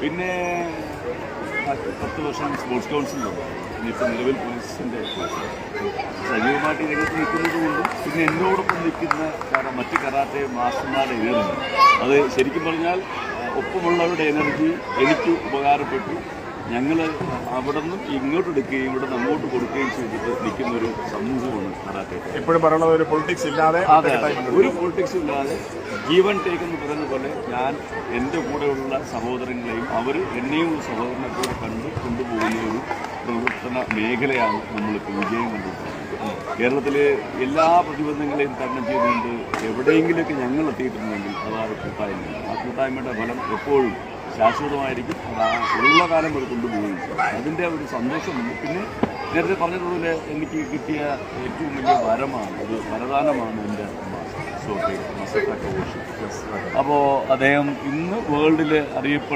പിന്നെ 10 വർഷം സ്പോർട്സ് കൗൺസിലുണ്ട്. ഇനിയിപ്പോൾ നിലവിൽ പോലീസിൻ്റെ സജീവമായിട്ട് രംഗത്ത് നിൽക്കുന്നത് കൊണ്ടും പിന്നെ എന്നോടൊപ്പം നിൽക്കുന്ന മറ്റ് കരാട്ടെ മാസ്റ്റർമാരുടെ എനർജി, അത് ശരിക്കും പറഞ്ഞാൽ ഒപ്പമുള്ളവരുടെ എനർജി എനിക്ക് ഉപകാരപ്പെട്ടു. ഞങ്ങൾ അവിടെ നിന്നും ഇങ്ങോട്ട് എടുക്കുകയും ഇവിടെ നിന്ന് അങ്ങോട്ട് കൊടുക്കുകയും ചെയ്തിട്ട് നിൽക്കുന്ന ഒരു സമൂഹമാണ് കരാട്ടെ. എപ്പോഴും പറയുന്നത് ഒരു പൊളിറ്റിക്സ് ഇല്ലാതെ, ഒരു പൊളിറ്റിക്സും ഇല്ലാതെ ജീവൻ ടേക്ക് എന്ന് പറയുന്ന പോലെ ഞാൻ എൻ്റെ കൂടെയുള്ള സഹോദരങ്ങളെയും അവർ എന്നെയും സഹോദരനെ പോലെ കൊണ്ടുപോകുന്ന ഒരു പ്രവർത്തന മേഖലയാണ് നമ്മളിപ്പോൾ വിജയം കണ്ടിട്ടുള്ളത്. കേരളത്തിലെ എല്ലാ പ്രതിബന്ധങ്ങളെയും തരണം ചെയ്തുകൊണ്ട് എവിടെയെങ്കിലുമൊക്കെ ഞങ്ങൾ എത്തിയിട്ടുണ്ടെങ്കിൽ അതാണ് കൂട്ടായ്മ. ആ കൂട്ടായ്മയുടെ ഫലം എപ്പോഴും ശാശ്വതമായിരിക്കും. ഉള്ള കാലം വരെ കൊണ്ടുപോവുകയും അതിൻ്റെ ഒരു സന്തോഷമുണ്ട്. പിന്നെ നേരത്തെ പറഞ്ഞതുപോലെ എനിക്ക് കിട്ടിയ ഏറ്റവും വലിയ വരമാണ്, ഒരു വരദാനമാണ് എൻ്റെ സുഹൃത്ത് മസക്കാക്ക ഓഷി. അപ്പോൾ അദ്ദേഹം ഇന്ന് വേൾഡിൽ അറിയപ്പെടുന്ന